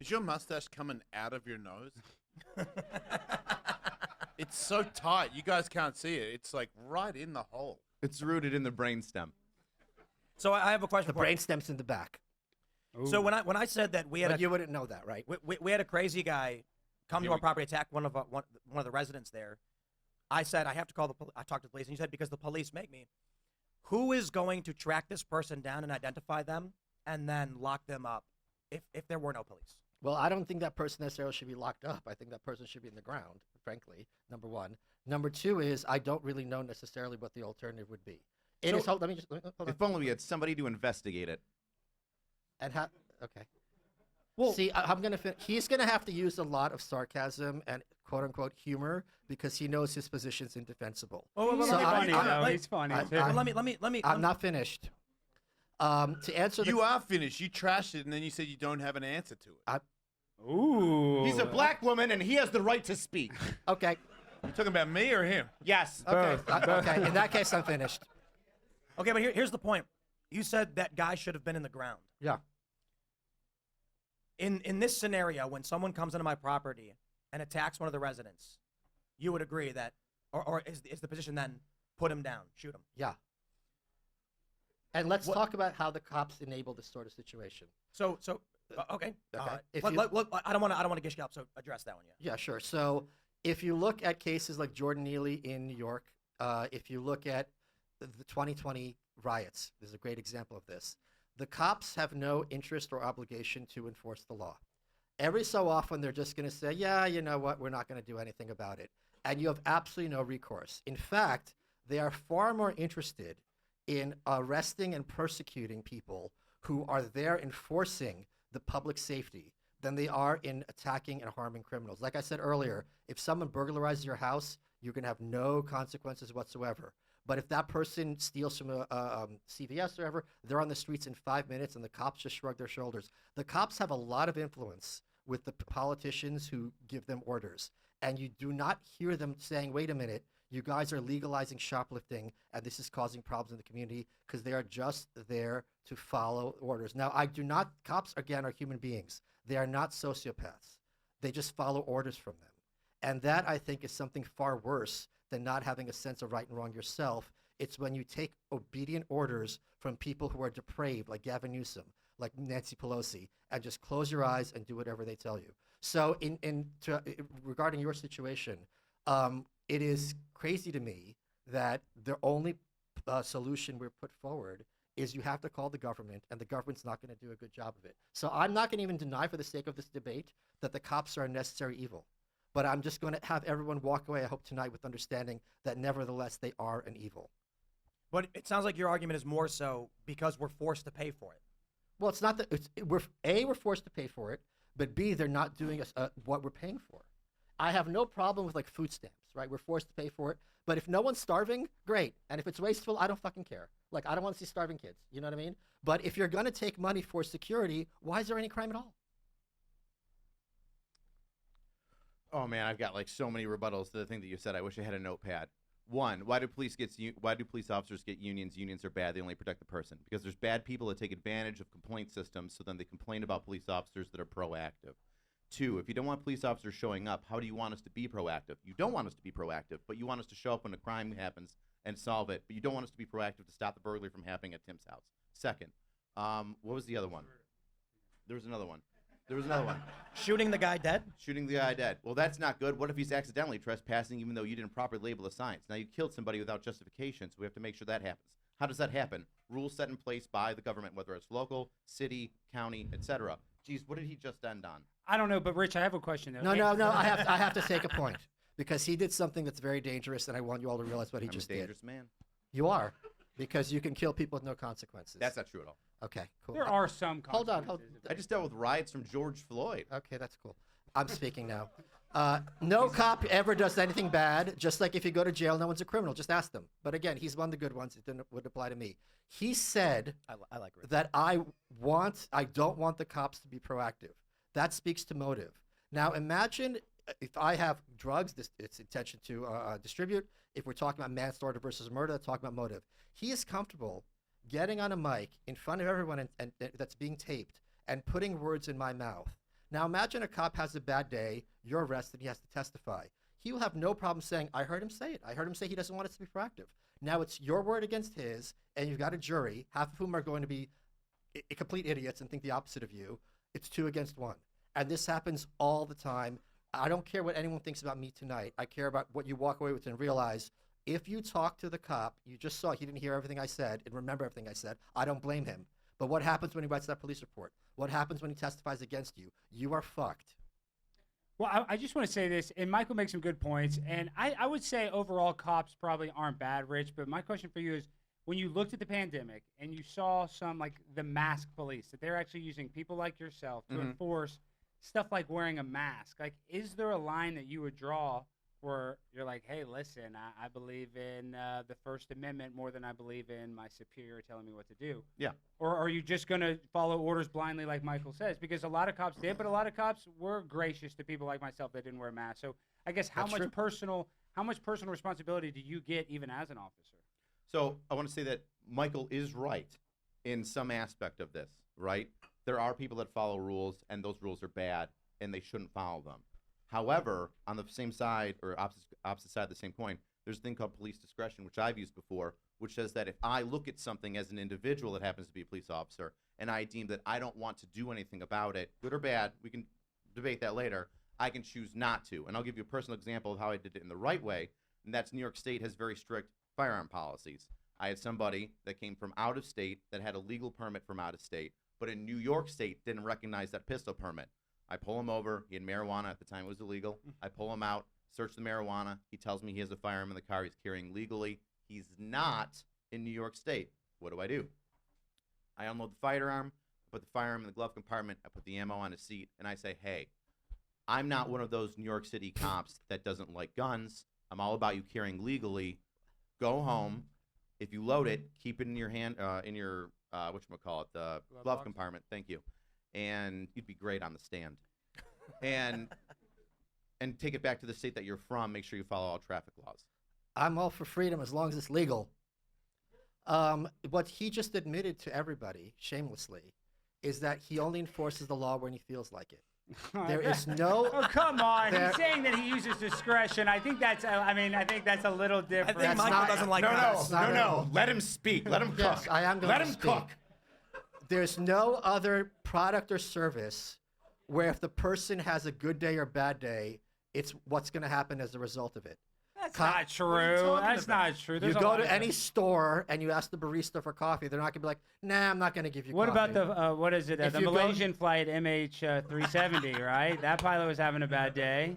Is your mustache coming out of your nose? It's so tight. You guys can't see it. It's like right in the hole. It's rooted in the brainstem. So I have a question The for you. brainstem's in the back. So when I said that we had But you wouldn't know that, right? we had a crazy guy come to our property, attack one of the residents there. I said I have to call the I talked to the police, and you said because the police make me. Who is going to track this person down and identify them and then lock them up if there were no police? Well, I don't think that person necessarily should be locked up. I think that person should be in the ground, frankly, number one. Number two is I don't really know necessarily what the alternative would be. Let me hold on. If only we had somebody to investigate it. And okay. Well, see, he's gonna have to use a lot of sarcasm and quote unquote humor because he knows his position's indefensible. He's funny. Let me. I'm not finished. To answer You are finished. You trashed it, and then you said you don't have an answer to it. Ooh. He's a black woman, and he has the right to speak. Okay. You talking about me or him? Yes. Okay. Okay. In that case, I'm finished. Okay, but here's the point. You said that guy should have been in the ground. Yeah. In this scenario, when someone comes into my property and attacks one of the residents, you would agree that, or is the position then put him down, shoot him? Yeah. And let's talk about how the cops enable this sort of situation. So okay. If Look, I don't want to gish you up. So address that one. Yeah, sure. So if you look at cases like Jordan Neely in New York, if you look at the 2020 riots, there's a great example of this. The cops have no interest or obligation to enforce the law. Every so often, they're just going to say, yeah, you know what, we're not going to do anything about it. And you have absolutely no recourse. In fact, they are far more interested in arresting and persecuting people who are there enforcing the public safety than they are in attacking and harming criminals. Like I said earlier, if someone burglarizes your house, you're going to have no consequences whatsoever. But if that person steals from a CVS or whatever, they're on the streets in 5 minutes and the cops just shrug their shoulders. The cops have a lot of influence with the politicians who give them orders. And you do not hear them saying, wait a minute, you guys are legalizing shoplifting and this is causing problems in the community, because they are just there to follow orders. Now, cops, again, are human beings. They are not sociopaths. They just follow orders from them. And that, I think, is something far worse than not having a sense of right and wrong yourself. It's when you take obedient orders from people who are depraved, like Gavin Newsom, like Nancy Pelosi, and just close your eyes and do whatever they tell you. So regarding your situation, it is crazy to me that the only solution we're put forward is you have to call the government, and the government's not going to do a good job of it. So I'm not going to even deny, for the sake of this debate, that the cops are a necessary evil. But I'm just going to have everyone walk away, I hope tonight, with understanding that nevertheless they are an evil. But it sounds like your argument is more so because we're forced to pay for it. Well, it's not that we're forced to pay for it, but B, they're not doing what we're paying for. I have no problem with like food stamps, right? We're forced to pay for it. But if no one's starving, great. And if it's wasteful, I don't fucking care. Like, I don't want to see starving kids. You know what I mean? But if you're going to take money for security, why is there any crime at all? Oh man, I've got like so many rebuttals to the thing that you said. I wish I had a notepad. One, why do police officers get unions? Unions are bad. They only protect the person. Because there's bad people that take advantage of complaint systems, so then they complain about police officers that are proactive. Two, if you don't want police officers showing up, how do you want us to be proactive? You don't want us to be proactive, but you want us to show up when a crime happens and solve it. But you don't want us to be proactive to stop the burglary from happening at Tim's house. Second, what was the other one? There was another one. Shooting the guy dead? Shooting the guy dead. Well, that's not good. What if he's accidentally trespassing even though you didn't properly label the signs? Now you killed somebody without justification, so we have to make sure that happens. How does that happen? Rules set in place by the government, whether it's local, city, county, etc. Geez, what did he just end on? I don't know, but Rich, I have a question though. No. I have to take a point because he did something that's very dangerous, and I want you all to realize what he just did. I'm a dangerous man. You are, because you can kill people with no consequences. That's not true at all. Okay, cool. There are some consequences. Hold on. I just dealt with riots from George Floyd. Okay, that's cool. I'm speaking now. No cop ever does anything bad. Just like if you go to jail, no one's a criminal. Just ask them. But again, he's one of the good ones. It would apply to me. He said I like Rich. that I don't want the cops to be proactive. That speaks to motive. Now imagine if I have drugs, it's intention to distribute. If we're talking about manslaughter versus murder, that's talking about motive. He is comfortable getting on a mic in front of everyone and that's being taped and putting words in my mouth Now imagine a cop has a bad day, you're arrested, he has to testify. He will have no problem saying, I heard him say it. I heard him say he doesn't want us to be proactive. Now it's your word against his, and you've got a jury, half of whom are going to be complete idiots and think the opposite of you. It's 2 against 1. And this happens all the time. I don't care what anyone thinks about me tonight. I care about what you walk away with and realize if you talk to the cop, you just saw he didn't hear everything I said and remember everything I said. I don't blame him. But what happens when he writes that police report? What happens when he testifies against you? You are fucked. Well, I just want to say this, and Michael makes some good points, and I would say overall cops probably aren't bad, Rich, but my question for you is, when you looked at the pandemic and you saw some, like the mask police, that they're actually using people like yourself to enforce stuff like wearing a mask, like is there a line that you would draw where you're like, hey, listen, I believe in the First Amendment more than I believe in my superior telling me what to do? Yeah. Or are you just going to follow orders blindly like Michael says? Because a lot of cops did, but a lot of cops were gracious to people like myself that didn't wear masks. So I guess how much personal responsibility do you get even as an officer? So I want to say that Michael is right in some aspect of this, right? There are people that follow rules, and those rules are bad, and they shouldn't follow them. However, on the same side, or opposite side of the same coin, there's a thing called police discretion, which I've used before, which says that if I look at something as an individual that happens to be a police officer, and I deem that I don't want to do anything about it, good or bad, we can debate that later, I can choose not to. And I'll give you a personal example of how I did it in the right way, and that's New York State has very strict firearm policies. I had somebody that came from out of state that had a legal permit from out of state, but in New York State didn't recognize that pistol permit. I pull him over. He had marijuana. At the time it was illegal. I pull him out, search the marijuana. He tells me he has a firearm in the car he's carrying legally. He's not in New York State. What do? I unload the firearm, put the firearm in the glove compartment, I put the ammo on his seat, and I say, hey, I'm not one of those New York City cops that doesn't like guns. I'm all about you carrying legally. Go home. If you load it, keep it in your hand, in your, whatchamacallit, the glove compartment. Thank you. And you'd be great on the stand. And take it back to the state that you're from. Make sure you follow all traffic laws. I'm all for freedom as long as it's legal. What he just admitted to everybody, shamelessly, is that he only enforces the law when he feels like it. There is no. Oh, come on! He's saying that he uses discretion. I think that's. I think that's a little different. I think Michael doesn't like that. No. Let him speak. Let him cook. Yes, I am going Let to him speak. cook. There's no other product or service where if the person has a good day or bad day, it's what's going to happen as a result of it. That's not true. That's not true. You There's a go lot to of any store and you ask the barista for coffee, they're not going to be like, nah, I'm not going to give you What coffee. about the, what is it, If the you go- Malaysian flight MH370, right? That pilot was having a bad day,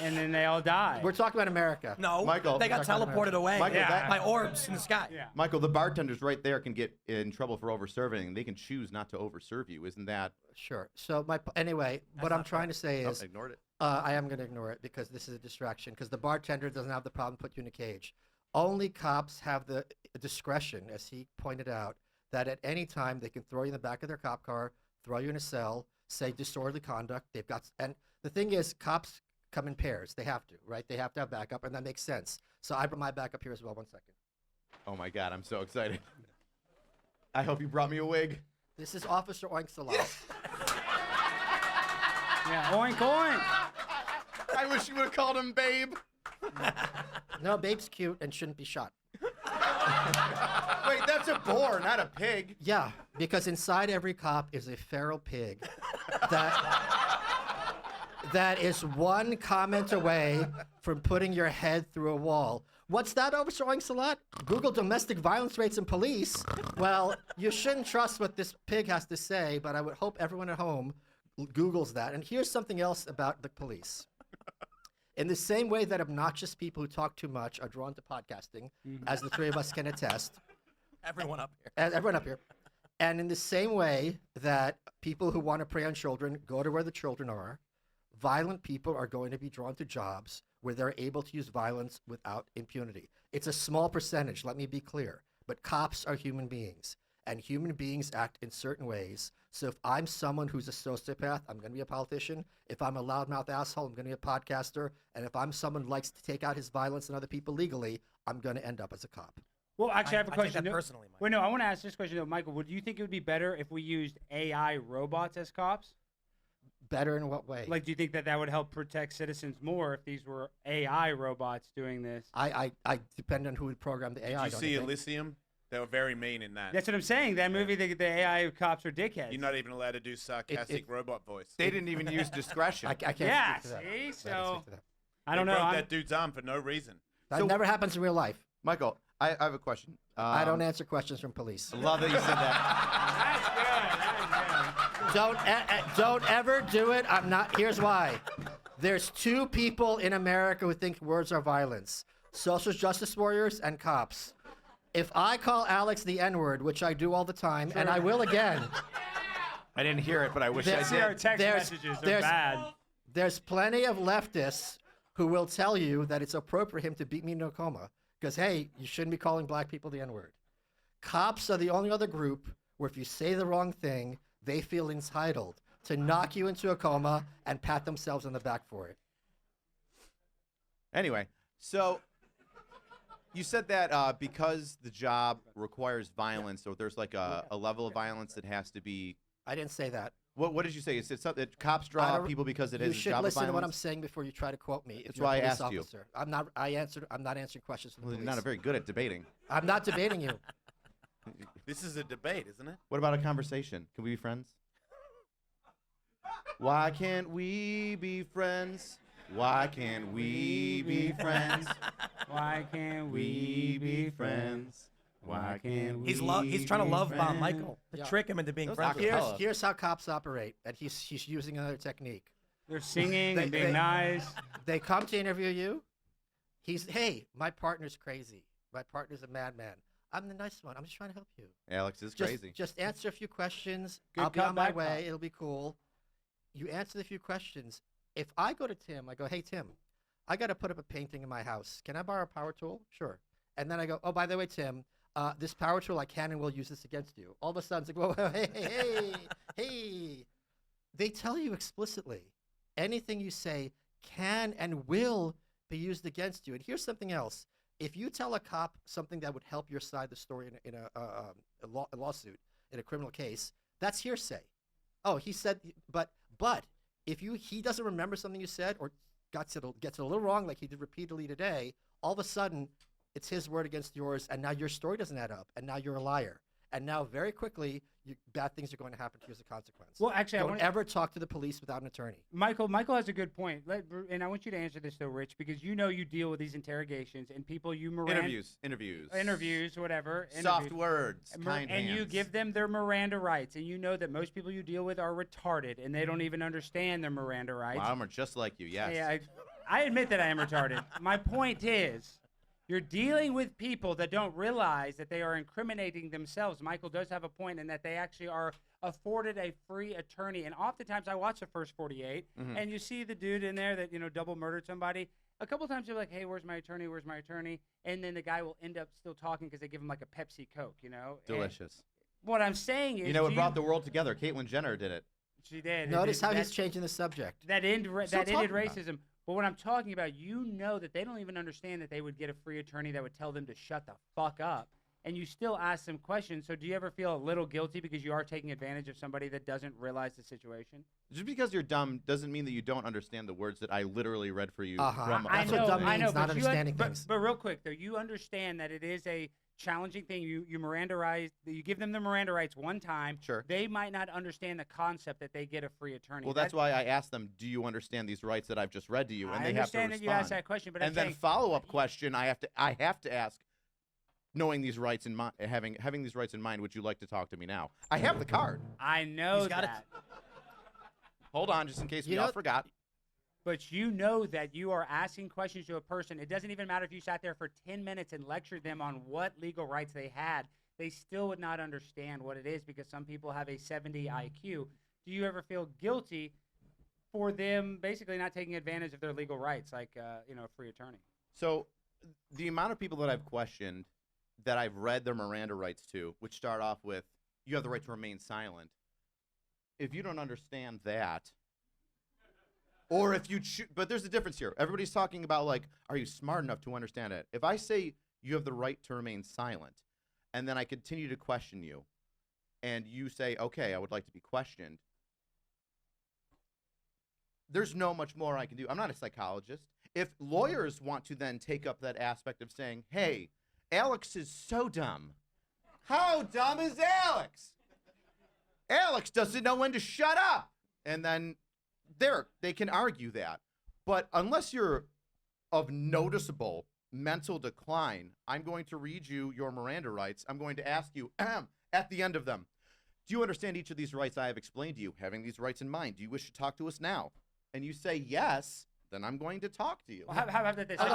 and then they all died. We're talking about America. No, Michael. they got teleported away Michael, Yeah. by orbs in the sky. Yeah. Michael, the bartenders right there can get in trouble for over-serving. They can choose not to over-serve you. Isn't that? Sure. So anyway, what I'm trying to say is, ignored it. I am going to ignore it because this is a distraction. Because the bartender doesn't have the problem put you in a cage. Only cops have the discretion, as he pointed out, that at any time they can throw you in the back of their cop car, throw you in a cell, say disorderly conduct. They've got, and the thing is, cops come in pairs. They have to, right? They have to have backup, and that makes sense. So I brought my backup here as well. 1 second. Oh my God, I'm so excited. I hope you brought me a wig. This is Officer Oink's Lot. Yeah, oink, oink. I wish you would have called him Babe. No, Babe's cute and shouldn't be shot. Wait, that's a boar, not a pig. Yeah, because inside every cop is a feral pig that is one comment away from putting your head through a wall. What's that, Officer Oink's Lot? Google domestic violence rates in police. Well, you shouldn't trust what this pig has to say, but I would hope everyone at home Googles that. And here's something else about the police. In the same way that obnoxious people who talk too much are drawn to podcasting, as the three of us can attest. Everyone up here. Everyone up here. And in the same way that people who want to prey on children go to where the children are, violent people are going to be drawn to jobs where they're able to use violence without impunity. It's a small percentage, let me be clear, but cops are human beings, and human beings act in certain ways. So if I'm someone who's a sociopath, I'm going to be a politician. If I'm a loudmouth asshole, I'm going to be a podcaster. And if I'm someone who likes to take out his violence on other people legally, I'm going to end up as a cop. Well, actually, I have a I question. take that No- personally, Mike. Wait, no, I want to ask this question, though. Michael, would you think it would be better if we used AI robots as cops? Better in what way? Like, do you think that would help protect citizens more if these were AI robots doing this? I depend on who would program the AI. Did you don't see you think? Elysium? They were very mean in that. That's what I'm saying. That movie, the AI cops are dickheads. You're not even allowed to do sarcastic robot voice. They didn't even use discretion. I can't Yeah, speak to that. see? I can't So, speak to that. I don't They know. broke I'm- that dude's arm for no reason. That So- never happens in real life. Michael, I have a question. I don't answer questions from police. Love that you said that. That's good. Don't ever do it. I'm not. Here's why. There's two people in America who think words are violence: social justice warriors and cops. If I call Alex the N-word, which I do all the time, and I will again, I didn't hear it, but I wish I See our did. text There's- messages. They're there's- bad. there's plenty of leftists who will tell you that it's appropriate for him to beat me in a coma because, hey, you shouldn't be calling black people the N-word. Cops are the only other group where if you say the wrong thing, they feel entitled to knock you into a coma and pat themselves on the back for it. Anyway, so you said that because the job requires violence, or there's like a level of violence that has to be. I didn't say that. What did you say? Is it something that cops I draw don't- people because it You is a should job of listen to what I'm violence? saying before you try to quote me. If That's you're a why I police asked you. officer. I'm not answering questions from the Well, police. you're not very good at debating. I'm not debating you. This is a debate, isn't it? What about a conversation? Can we be friends? Why can't we be friends? Why can't we be friends? Why can't we be friends? Why can't we? He's trying to be love bomb friends? Michael to Yeah. trick him into being Those friends with acapella. him. Here's how cops operate, and he's using another technique. They're singing They- and being they- nice. They come to interview you. Hey, my partner's crazy. My partner's a madman. I'm the nice one. I'm just trying to help you. Alex is Just, crazy. Just answer a few questions. Good I'll be cop, on my bad way. cop. It'll be cool. You answer the few questions. If I go to Tim, I go, hey, Tim, I got to put up a painting in my house. Can I borrow a power tool? Sure. And then I go, oh, by the way, Tim, this power tool, I can and will use this against you. All of a sudden, it's like, whoa, hey. They tell you explicitly, anything you say can and will be used against you. And here's something else. If you tell a cop something that would help your side of the story in a lawsuit, in a criminal case, that's hearsay. Oh, he said, but if he doesn't remember something you said or gets it a little wrong, like he did repeatedly today, all of a sudden it's his word against yours, and now your story doesn't add up, and now you're a liar. And now very quickly, bad things are going to happen to you as a consequence. Well, actually, I Don't want ever talk to the police without an attorney. Michael has a good point. And I want you to answer this though, Rich, because you know you deal with these interrogations and people you interviews, whatever. Soft interviews. words, And kind and you hands. give them their Miranda rights, and you know that most people you deal with are retarded, and they don't even understand their Miranda rights. Wow, I'm just like you. Yes. Yeah, I admit that I am retarded. My point is, you're dealing with people that don't realize that they are incriminating themselves. Michael does have a point in that they actually are afforded a free attorney. And oftentimes I watch the first 48, and you see the dude in there that, double murdered somebody. A couple times you're like, hey, where's my attorney? Where's my attorney? And then the guy will end up still talking because they give him like a Pepsi Coke, And Delicious. what I'm saying is, It brought the world together. Caitlyn Jenner did it. she did. Notice how that, he's changing the subject. that ended Still ended talking about racism. But what I'm talking about, you know that they don't even understand that they would get a free attorney that would tell them to shut the fuck up. And you still ask them questions. So do you ever feel a little guilty because you are taking advantage of somebody that doesn't realize the situation? Just because you're dumb doesn't mean that you don't understand the words that I literally read for you. Uh-huh. From That's what dumb I know, means, not but understanding but, things. But real quick though, you understand that it is a challenging thing. You you give them the Miranda rights one time. Sure. They might not understand the concept that they get a free attorney. Well, that's why I asked them, do you understand these rights that I've just read to you? And I they have to understand respond. that you asked that question, but I'm And then saying, follow-up question, I have to ask, knowing these rights in mind, having these rights in mind, would you like to talk to me now? I have the card. I know He's got it. that. Hold on, just in case we You all know- forgot. But you know that you are asking questions to a person. It doesn't even matter if you sat there for 10 minutes and lectured them on what legal rights they had. They still would not understand what it is because some people have a 70 IQ. Do you ever feel guilty for them basically not taking advantage of their legal rights, like a free attorney? So the amount of people that I've questioned that I've read their Miranda rights to, which start off with, you have the right to remain silent. If you don't understand that, or if you but there's a difference here. Everybody's talking about, like, are you smart enough to understand it? If I say you have the right to remain silent, and then I continue to question you, and you say, okay, I would like to be questioned, there's no much more I can do. I'm not a psychologist. If lawyers want to then take up that aspect of saying, hey, Alex is so dumb. How dumb is Alex? Alex doesn't know when to shut up. And then they can argue that. But unless you're of noticeable mental decline, I'm going to read you your Miranda rights. I'm going to ask you at the end of them, do you understand each of these rights I have explained to you? Having these rights in mind, do you wish to talk to us now? And you say yes, then I'm going to talk to you. Well, how about this? No.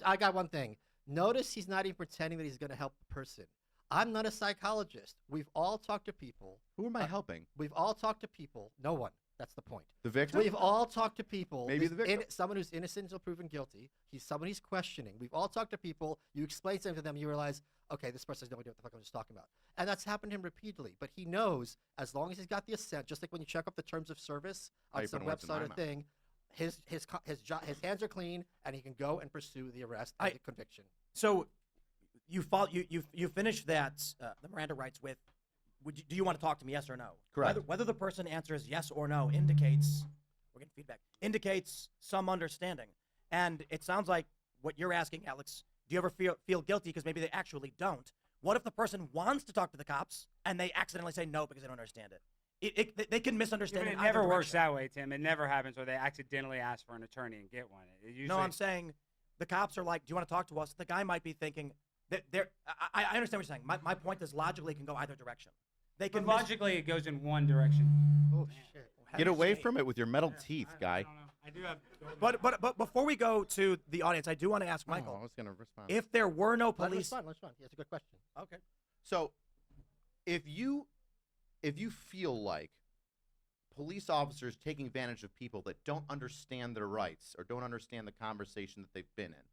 I got one thing. Notice he's not even pretending that he's going to help the person. I'm not a psychologist. We've all talked to people. Who am I helping? We've all talked to people. No one. That's the point. The victim? We've all talked to people. Maybe the victim. Someone who's innocent until proven guilty. He's someone he's questioning. We've all talked to people. You explain something to them, you realize, okay, this person has no idea what the fuck I'm just talking about. And that's happened to him repeatedly. But he knows, as long as he's got the assent, just like when you check up the terms of service on some website or thing, his hands are clean, and he can go and pursue the arrest and the conviction. So you finished that the Miranda rights with, do you want to talk to me, yes or no? Correct. Whether the person answers yes or no indicates, we're getting feedback, indicates some understanding. And it sounds like what you're asking, Alex, do you ever feel guilty because maybe they actually don't? What if the person wants to talk to the cops and they accidentally say no because they don't understand it? They can misunderstand It it. never works that way, Tim. It never happens where they accidentally ask for an attorney and get one. No, I'm saying the cops are like, do you want to talk to us? The guy might be thinking, I understand what you're saying. My point is logically it can go either direction. They can logically it goes in one direction. Oh, shit. Get away from it with your metal teeth, guy. I don't know. I do have. But before we go to the audience, I do want to ask Michael. I was going to respond. If there were no Let's police, respond. That's a good question. okay. So, if you feel like police officers taking advantage of people that don't understand their rights or don't understand the conversation that they've been in,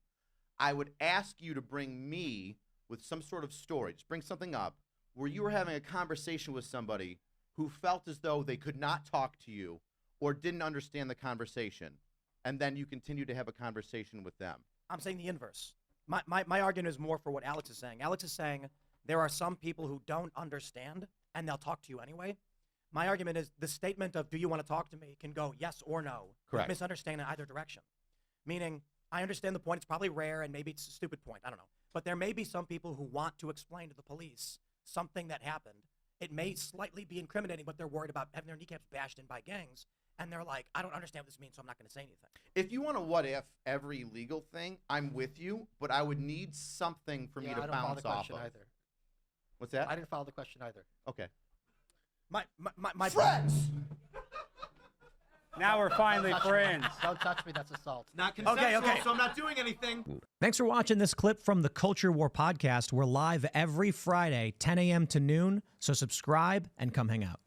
I would ask you to bring me with some sort of story. Just bring something up where you were having a conversation with somebody who felt as though they could not talk to you or didn't understand the conversation, and then you continue to have a conversation with them. I'm saying the inverse. My argument is more for what Alex is saying. Alex is saying there are some people who don't understand, and they'll talk to you anyway. My argument is the statement of, do you want to talk to me, can go yes or no. Correct. With misunderstanding in either direction. Meaning, I understand the point. It's probably rare, and maybe it's a stupid point. I don't know. But there may be some people who want to explain to the police something that happened. It may slightly be incriminating, but they're worried about having their kneecaps bashed in by gangs. And they're like, I don't understand what this means, so I'm not going to say anything. If you want to what if every legal thing, I'm with you, but I would need something for me to bounce off of. Either. What's that? I didn't follow the question either. Okay. My Friends! Now we're finally friends. Don't touch me. That's assault. Not consensual, Okay. so I'm not doing anything. Thanks for watching this clip from the Culture War podcast. We're live every Friday, 10 a.m. to noon, so subscribe and come hang out.